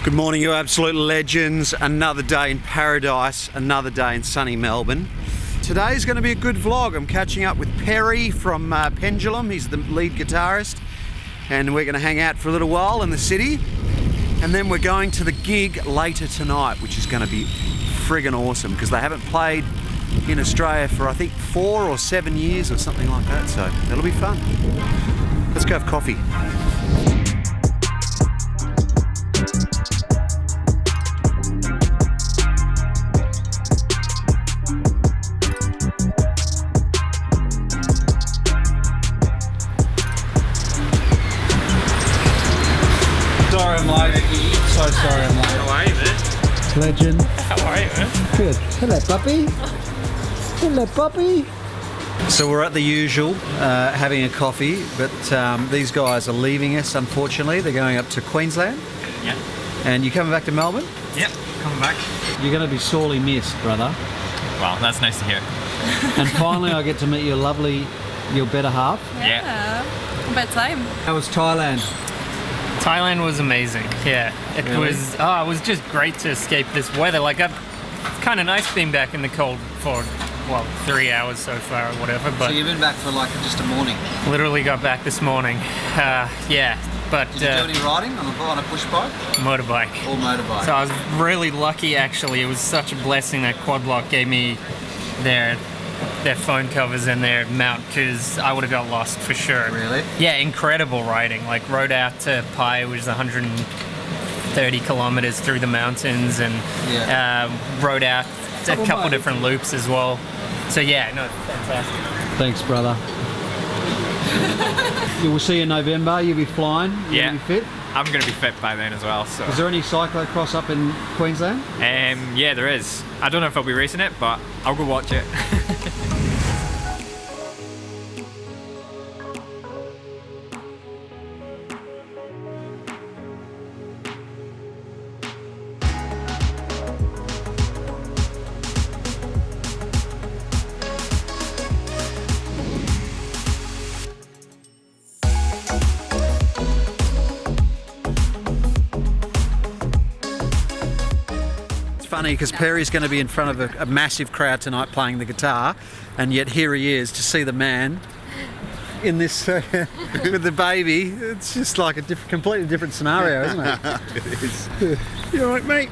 Good morning, you absolute legends. Another day in paradise, another day in sunny Melbourne. Today's going to be a good vlog. I'm catching up with Perry from Pendulum. He's the lead guitarist, and we're going to hang out for a little while in the city, and then we're going to the gig later tonight, which is going to be friggin' awesome because they haven't played in Australia for I think 4 or 7 years or something like that, so it'll be fun. Let's go have coffee. Sorry I'm late. So sorry I'm late. How are you, man? Legend. How are you, man? Good. Hello, puppy. Hello, puppy. So we're at the usual, having a coffee, but these guys are leaving us, unfortunately. They're going up to Queensland. Yeah. And you coming back to Melbourne? Yep, coming back. You're going to be sorely missed, brother. Well, that's nice to hear. And finally I get to meet your better half. Yeah. About time. How was Thailand? Thailand was amazing. Yeah, it Really? was just great to escape this weather. Like, it's kind of nice being back in the cold for 3 hours so far or whatever. But So you've been back for like just a morning. literally got back this morning. Yeah, but Did you do any riding on a push bike? motorbike. Or motorbike? So I was really lucky, actually. It was such a blessing that Quad Lock gave me their phone covers and their mount, because I would have got lost for sure. Really? Yeah, incredible riding. Like, rode out to Pai, which is 130 kilometers through the mountains, and rode out a couple different loops as well. So yeah, no, fantastic. Thanks, brother. We'll see you in November. You'll be flying. You'll Yeah. be fit. I'm going to be fit by then as well, so... Is there any cyclocross up in Queensland? Yeah, there is. I don't know if I'll be racing it, but I'll go watch it. Funny because Perry's going to be in front of a massive crowd tonight playing the guitar, and yet here he is to see the man in this with the baby. It's just like a completely different scenario, isn't it? It is. You all right, mate?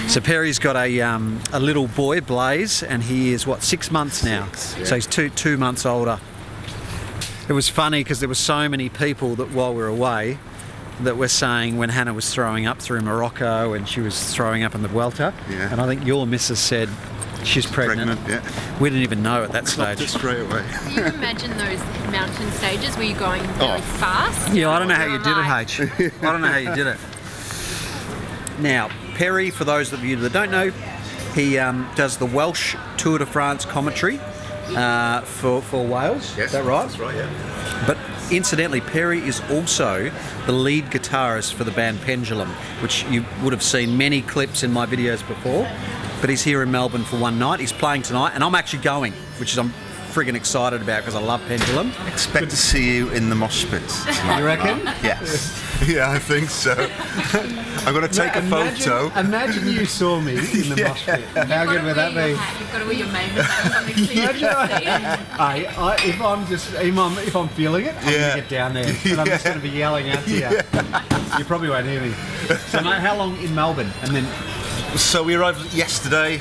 So Perry's got a little boy, Blaze, and he is 6 months now. Yeah. So he's two months older. It was funny because there were so many people that while we were away that were saying when Hannah was throwing up through Morocco and she was throwing up in the Vuelta, Yeah. and I think your missus said she's pregnant. Yeah. We didn't even know at that Stopped it stage. straight away. Do you imagine those mountain stages where you're going really fast? Yeah, I don't know how you I'm did like, it, H. I don't know how you did it. Now, Perry, for those of you that don't know, he does the Welsh Tour de France commentary for Wales. Yes, Is that right? That's right, yeah. But incidentally, Perry is also the lead guitarist for the band Pendulum, which you would have seen many clips in my videos before. But he's here in Melbourne for one night. He's playing tonight, and I'm actually going, which I'm friggin' excited about because I love Pendulum. Expect to see you in the mosh pit tonight. You reckon? Yes. Yeah, I think so. I'm going to take a photo. Imagine you saw me in the mosh pit. How good would that be? You've got to wear your main hat or something so you can see. If I'm feeling it, I'm going to get down there and I'm just going to be yelling out to you. You probably won't hear me. So, mate, how long in Melbourne? And then So we arrived yesterday,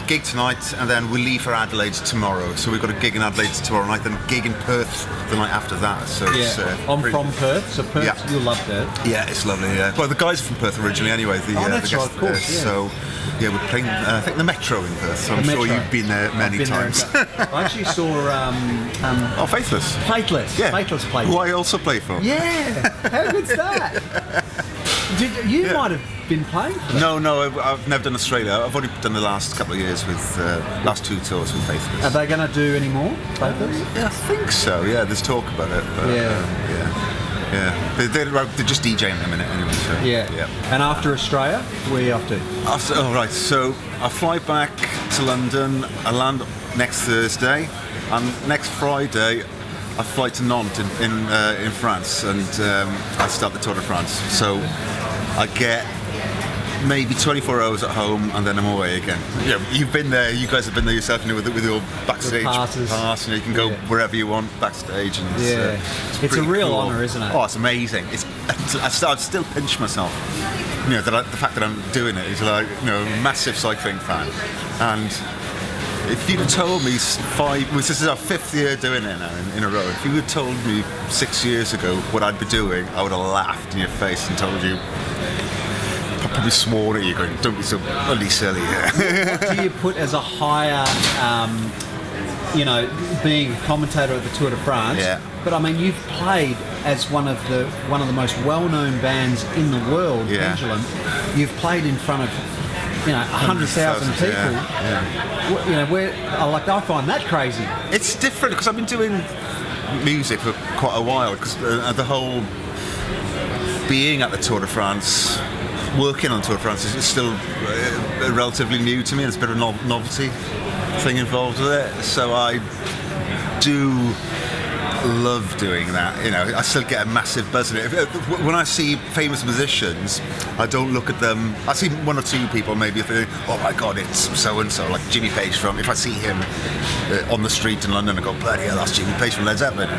gig tonight, and then we leave for Adelaide tomorrow. So we've got a gig in Adelaide tomorrow night, then a gig in Perth the night after that. So it's, I'm pretty- from Perth, so Perth, Yeah. you'll love Perth. Yeah, it's lovely. Yeah. Well, the guys are from Perth originally, anyway. That's the right, of course, yeah. So yeah, we're playing. I think the Metro in Perth. So I'm The sure Metro. you've been there many Been there. times. I actually saw Oh, Faithless. Faithless. Yeah. Faithless played. Who I also play for. Yeah, how good's that? You might have been playing for them. No, I've never done Australia. I've only done the last couple of years with last 2 tours with Faithless. Are they going to do any more Faithless? Yeah, I think so. Yeah, there's talk about it. But, yeah. They're just DJing in a minute anyway. So, Yeah. And after Australia, where are you off to? Right. So I fly back to London. I land next Thursday, and next Friday I fly to Nantes in France, and I start the Tour de France. So I get maybe 24 hours at home, and then I'm away again. Yeah, you've been there. You guys have been there yourself, with your backstage pass, and you can go wherever you want backstage. And it's a real cool. honour, isn't it? Oh, it's amazing. I've still pinched myself. The fact that I'm doing it is like, massive cycling fan. And if you'd have told me this is our 5th year doing it now in a row. If you had told me 6 years ago what I'd be doing, I would have laughed in your face and told you. Probably swore at you, going, "Don't be so bloody silly." What do you put as a higher, being a commentator at the Tour de France? Yeah. But I mean, you've played as one of the most well-known bands in the world, Pendulum. You've played in front of 100,000 people. Yeah. I find that crazy. It's different because I've been doing music for quite a while. Because the whole being at the Tour de France. Working on Tour de France is still relatively new to me. There's a bit of a novelty thing involved with it. So I do love doing that. I still get a massive buzz in it. When I see famous musicians, I don't look at them. I see one or two people maybe think, oh my God, it's so-and-so, like Jimmy Page if I see him on the street in London, I go, bloody hell, that's Jimmy Page from Led Zeppelin.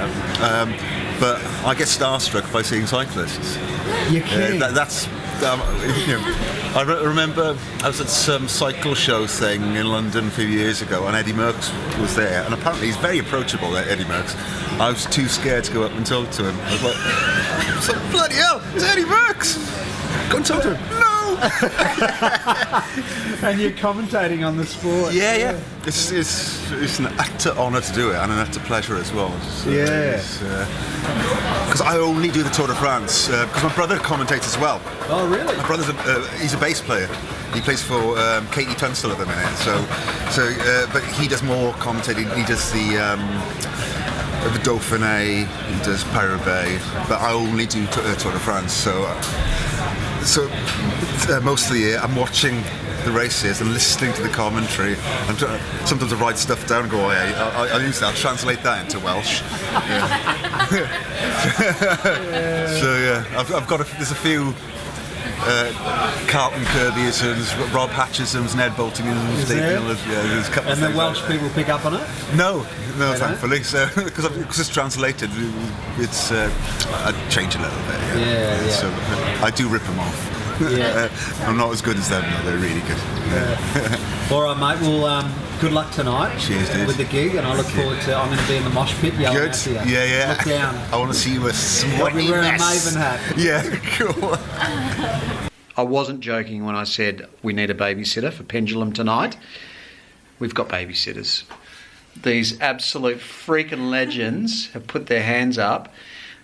But I get starstruck by seeing cyclists. You're kidding. I remember I was at some cycle show thing in London a few years ago, and Eddie Merckx was there, and apparently he's very approachable, Eddie Merckx. I was too scared to go up and talk to him. I was like, bloody hell, it's Eddie Merckx! Go and talk to him. No! And you're commentating on the sport. Yeah. It's an utter honour to do it, and an utter pleasure as well. Because I only do the Tour de France, because my brother commentates as well. Oh, really? My brother's he's a bass player. He plays for Katie Tunstall at the minute. But he does more commentating. He does the Dauphiné, he does Paris-Roubaix, but I only do Tour de France. So most of the year I'm watching the races and listening to the commentary. Sometimes I write stuff down and go, I'll use that, I'll translate that into Welsh. I've got there's a few Carlton Kirbyisms, Rob Hatchisms, Ned Boltingisms. There's a couple. And the Welsh people pick up on it? No, thankfully. So because it's translated, it's I change a little bit. Yeah. So I do rip them off. Yeah. I'm not as good as them, though. They're really good. All right, mate. Well, good luck tonight. Cheers, dude. With the gig, and I look forward to. I'm going to be in the mosh pit yelling at you. Yeah. Look down. I want to see you a sweaty wearing mess. a Maven hat. Yeah, cool. I wasn't joking when I said we need a babysitter for Pendulum tonight. We've got babysitters. These absolute freaking legends have put their hands up,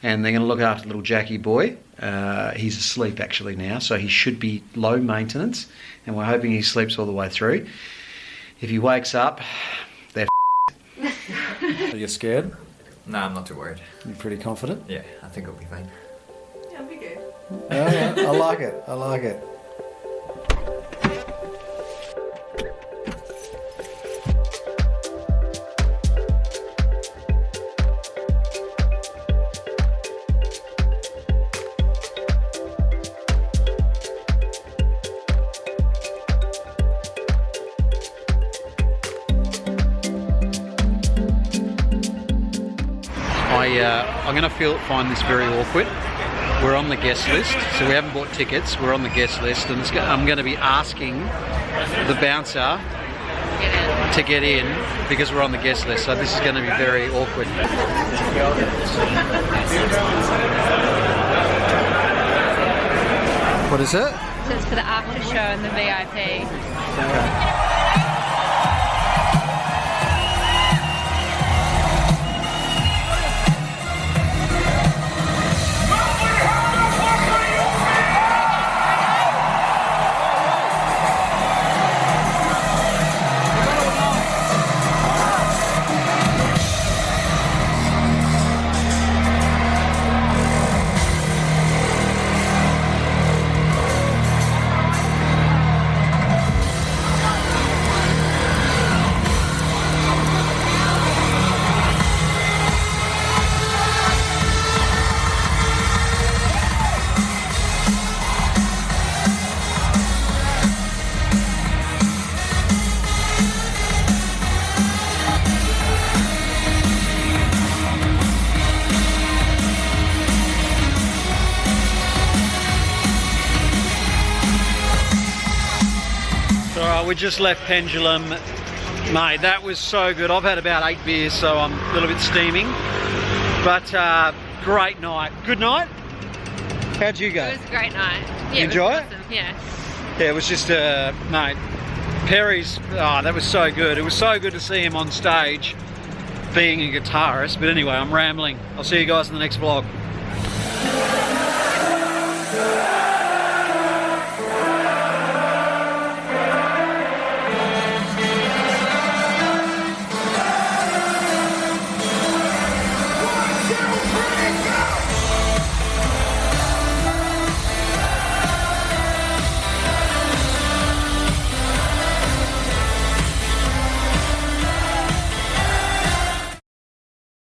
and they're going to look after little Jackie boy. He's asleep actually now, so he should be low maintenance, and we're hoping he sleeps all the way through. If he wakes up, they're Are you scared? No, I'm not too worried. You're pretty confident? Yeah, I think it'll be fine. Yeah, it'll be good. I like it. I'm going to find this very awkward. We're on the guest list, so we haven't bought tickets. We're on the guest list, and I'm going to be asking the bouncer to get in because we're on the guest list. So this is going to be very awkward. What is it? So it's for the after show and the VIP. Okay. Alright, we just left Pendulum. Mate, that was so good. I've had about 8 beers, so I'm a little bit steaming. But great night. Good night? How'd you go? It was a great night. Yeah, Enjoy it? it? Was awesome. Yeah. Yeah, it was just, mate, Perry's, that was so good. It was so good to see him on stage being a guitarist. But anyway, I'm rambling. I'll see you guys in the next vlog.